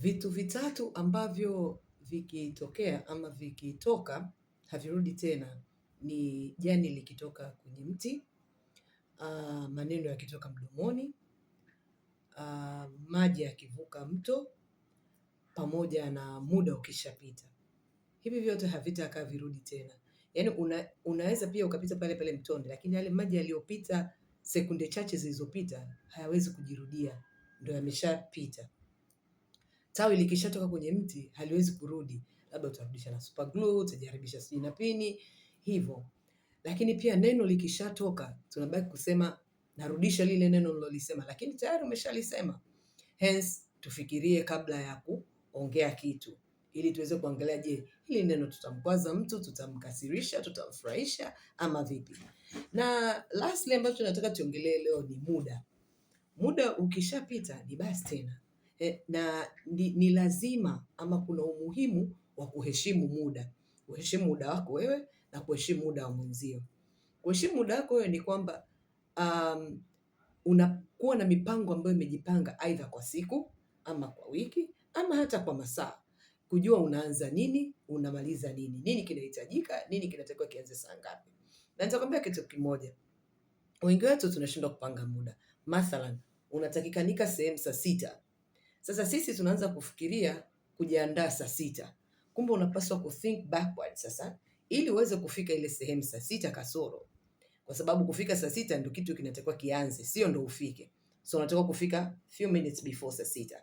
Vitu vitatu ambavyo vikitokea ama vikitoka havirudi tena ni jani likitoka kwenye mti, maneno yakitoka mdomoni, maji yakivuka mto, pamoja na muda ukishapita. Hivi vyote havitakaa virudi tena. Yaani unaweza pia ukapita pale pale mtoni, lakini yale maji yaliyopita sekunde chache zilizopita hayawezi kujirudia, ndio yameshapita. Tawi likishatoka kwenye mti haliwezi kurudi, labda utarudisha na super glue, utajaribisha sijui na pini hivyo. Lakini pia neno likishatoka tunabaki kusema narudisha lile neno nilolisema, lakini tayari umeshalisema. Hence tufikirie kabla ya kuongea kitu, ili tuweze kuangalia, je, hili neno tutamkwaza mtu, tutamkasirisha, tutamfurahisha ama vipi? Na lastly ambacho tunataka tuongelee leo ni muda. Muda ukishapita ni basi tena. Na ni lazima ama kuna umuhimu wa kuheshimu muda. Kuheshimu muda wako wewe na kuheshimu muda wa mwenzio. Kuheshimu muda wako wewe ni kwamba unakuwa na mipango ambayo imejipanga aidha kwa siku ama kwa wiki ama hata kwa masaa. Kujua unaanza nini, unamaliza nini, nini kinahitajika, nini kinatakiwa kianze saa ngapi. Na nitakwambia kitu kimoja. Wengi wetu tunashindwa kupanga muda. Mathalan, unatakikanika sehemu saa 6. Sasa sisi tunaanza kufikiria kujiandaa saa 6. Kumbe unapaswa kuthink backward sasa ili uweze kufika ile sehemu saa 6 kasoro. Kwa sababu kufika saa 6 ndio kitu kinatakiwa kianze, sio ndio ufike. So unatakiwa kufika few minutes before saa 6.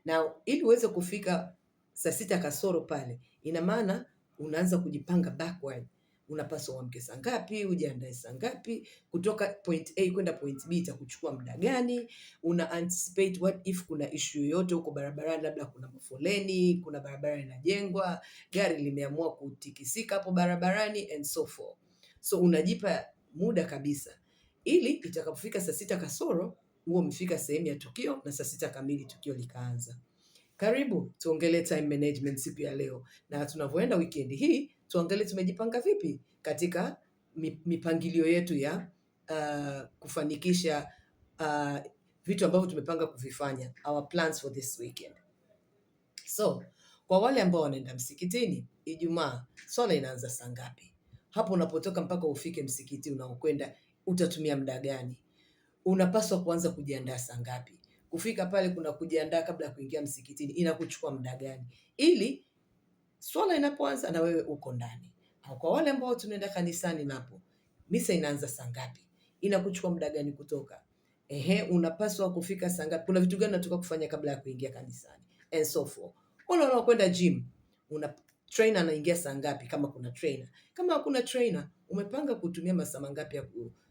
Na ili uweze kufika saa 6 kasoro pale, ina maana unaanza kujipanga backward. Unapaswa uamke saa ngapi, ujiandae saa ngapi, kutoka point A kwenda point B itakuchukua muda gani, una anticipate what if kuna issue yoyote huko barabarani, labda kuna mafoleni, kuna barabara inajengwa, gari limeamua kutikisika hapo barabarani and so forth. So unajipa muda kabisa ili itakapofika saa 6 kasoro huo umefika sehemu ya tukio na saa 6 kamili tukio likaanza. Karibu tuongelee time management siku ya leo, na tunavyoenda weekend hii tuangalie tumejipanga vipi katika mipangilio yetu ya kufanikisha vitu ambavyo tumepanga kuvifanya, our plans for this weekend. So, kwa wale ambao wanaenda msikitini Ijumaa, swala inaanza saa ngapi? Hapo unapotoka mpaka ufike msikiti unaokwenda utatumia muda gani? Unapaswa kuanza kujiandaa saa ngapi? Kufika pale kuna kujiandaa kabla ya kuingia msikitini inakuchukua muda gani? Ili swala inapoanza na wewe uko ndani. Au kwa wale ambao tunaenda kanisani napo, misa inaanza saa ngapi? Inakuchukua muda gani kutoka? Unapaswa kufika saa ngapi? Kuna vitu gani unataka kufanya kabla ya kuingia kanisani? And so forth. Wale wanaokwenda gym, trainer anaingia saa ngapi kama kuna trainer? Kama hakuna trainer, umepanga kutumia masaa mangapi ya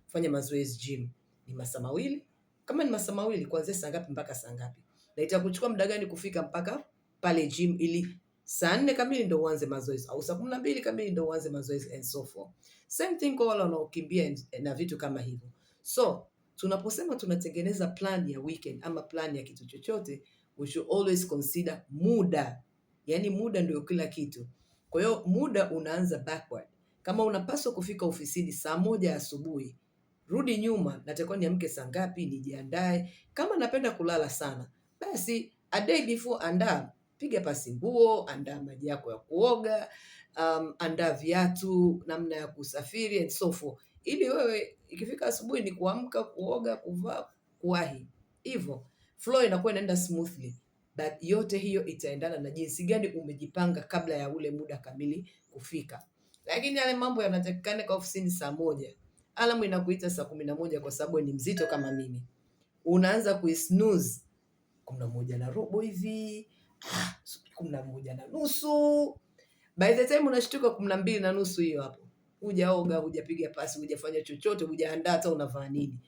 kufanya mazoezi gym? Ni masaa mawili? Kama ni masaa mawili, kuanzia saa ngapi mpaka saa ngapi? Na itakuchukua muda gani kufika mpaka pale gym ili saa 4 kamili ndio uanze mazoezi au saa 12 kamili ndio uanze mazoezi and so forth. Same thing kwa wale wanaokimbia na vitu kama hivyo. So, tunaposema tunatengeneza plan ya weekend ama plan ya kitu chochote, we should always consider muda. Yaani muda ndio kila kitu. Kwa hiyo muda unaanza backward. Kama unapaswa kufika ofisini saa 1 asubuhi, rudi nyuma, natakiwa niamke saa ngapi, nijiandae. Kama napenda kulala sana, basi a day before andaa, piga pasi nguo, andaa maji yako ya kuoga, andaa viatu, namna ya kusafiri and so forth. Ili wewe ikifika asubuhi ni kuamka, kuoga, kuvaa, kuwahi. Hivyo flow inakuwa inaenda smoothly. But yote hiyo itaendana na jinsi gani umejipanga kabla ya ule muda kamili kufika. Lakini yale mambo yanatakikana kwa ofisini saa 1. Alamu inakuita saa 11 kwa sababu ni mzito kama mimi. Unaanza kuisnooze 11:15 hivi, 11:30. By the time unashtuka 12:30 hiyo hapo. Hujaoga, hujapiga pasi, hujafanya chochote, hujaandaa hata unavaa nini.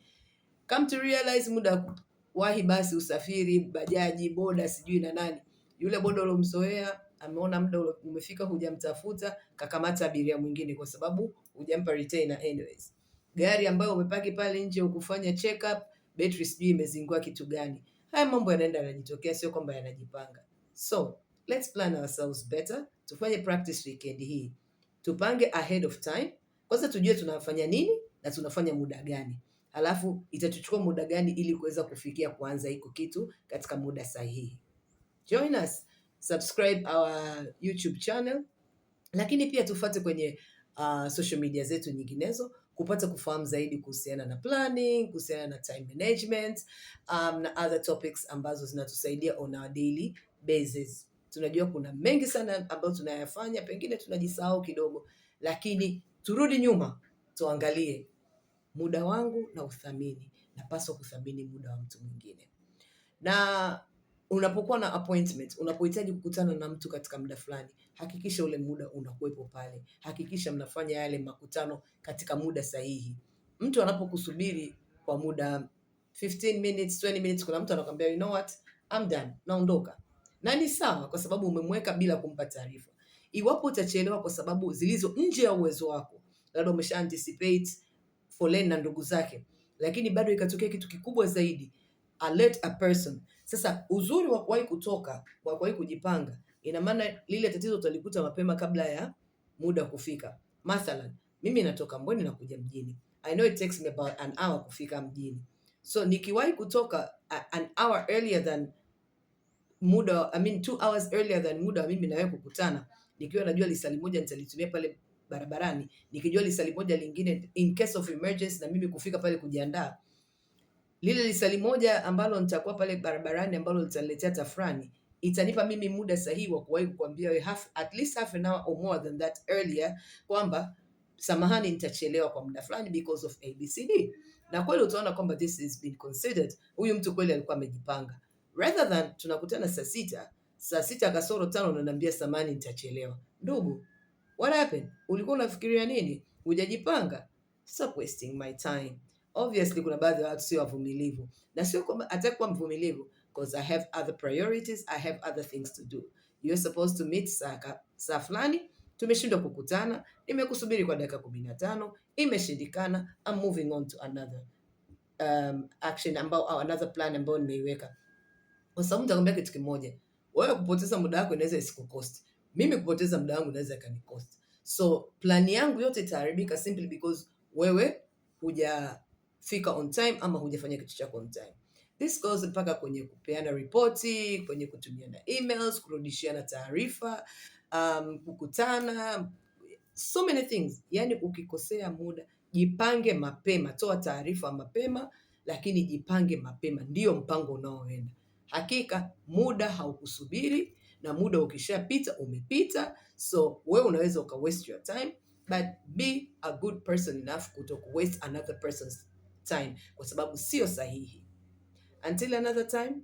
Come to realize muda wahi basi usafiri, bajaji, boda, sijui na nani. Yule boda ulomzoea ameona muda umefika, hujamtafuta, kakamata abiria mwingine kwa sababu hujampa retainer anyways. Gari ambayo umepaki pale nje ukufanya check up, battery sijui imezingua kitu gani. Haya mambo yanaenda yanajitokea, sio kwamba yanajipanga. So, let's plan ourselves better. Tufanye practice weekend hii. Tupange ahead of time. Kwanza tujue tunafanya nini na tunafanya muda gani. Halafu itatuchukua muda gani ili kuweza kufikia kuanza hiko kitu katika muda sahihi. Join us, subscribe our YouTube channel, lakini pia tufuate kwenye social media zetu nyinginezo kupata kufahamu zaidi kuhusiana na planning, kuhusiana na time management, na other topics ambazo zinatusaidia on our daily basis. Tunajua kuna mengi sana ambayo tunayafanya, pengine tunajisahau kidogo, lakini turudi nyuma tuangalie muda wangu na uthamini. Napaswa kuthamini muda wa mtu mwingine. Na unapokuwa na appointment, unapohitaji kukutana na mtu katika muda fulani, hakikisha ule muda unakuwepo pale. Hakikisha mnafanya yale makutano katika muda sahihi. Mtu anapokusubiri kwa muda 15 minutes, 20 minutes, kuna mtu anakuambia you know what, I'm done, naondoka. Na ni sawa kwa sababu umemweka bila kumpa taarifa. Iwapo utachelewa kwa sababu zilizo nje ya uwezo wako, labda umesha anticipate foleni na ndugu zake, lakini bado ikatokea kitu kikubwa zaidi, alert a person. Sasa uzuri wa kuwahi kutoka, wa kuwahi kujipanga, ina maana lile tatizo utalikuta mapema kabla ya muda kufika. Mathalan, mimi natoka Mbweni na kuja mjini. I know it takes me about an hour kufika mjini. So nikiwahi kutoka an hour earlier than muda, 2 hours earlier than muda mimi na wewe kukutana, nikiwa najua lisali moja nitalitumia pale barabarani, nikijua lisali moja lingine in case of emergency na mimi kufika pale kujiandaa, lile lisali moja ambalo nitakuwa pale barabarani ambalo litaniletea tafrani, itanipa mimi muda sahihi wa kuwahi kukwambia wewe at least half an hour or more than that earlier, kwamba samahani, nitachelewa kwa muda fulani because of ABCD. Na kweli utaona kwamba this has been considered. Huyu mtu kweli alikuwa amejipanga. Rather than tunakutana saa sita kasoro 5 unaniambia samahani, nitachelewa. Ndugu, what happened? Ulikuwa unafikiria nini? Hujajipanga? Stop wasting my time. Obviously kuna baadhi ya watu sio wavumilivu, na sio kwamba atakuwa mvumilivu, because I have other priorities, I have other things to do. You're supposed to meet saa fulani, tumeshindwa kukutana, nimekusubiri kwa dakika 15, imeshindikana, I'm moving on to another action au another plan ambayo nimeiweka. Kwa sababu nitakwambia kitu kimoja, wewe kupoteza muda wako inaweza isikucost, mimi kupoteza muda wangu inaweza ikanicost. So plan yangu yote itaharibika simply because wewe hujafika on time ama hujafanya kitu chako on time. This goes mpaka kwenye kupeana ripoti, kwenye kutumiana emails, kurudishiana taarifa, kukutana, so many things. Yani ukikosea muda, jipange mapema, toa taarifa mapema, lakini jipange mapema, ndio mpango unaoenda. Hakika muda haukusubiri, na muda ukishapita umepita. So wewe unaweza uka waste your time, but be a good person enough kutoku waste another person's time, kwa sababu sio sahihi. Until another time,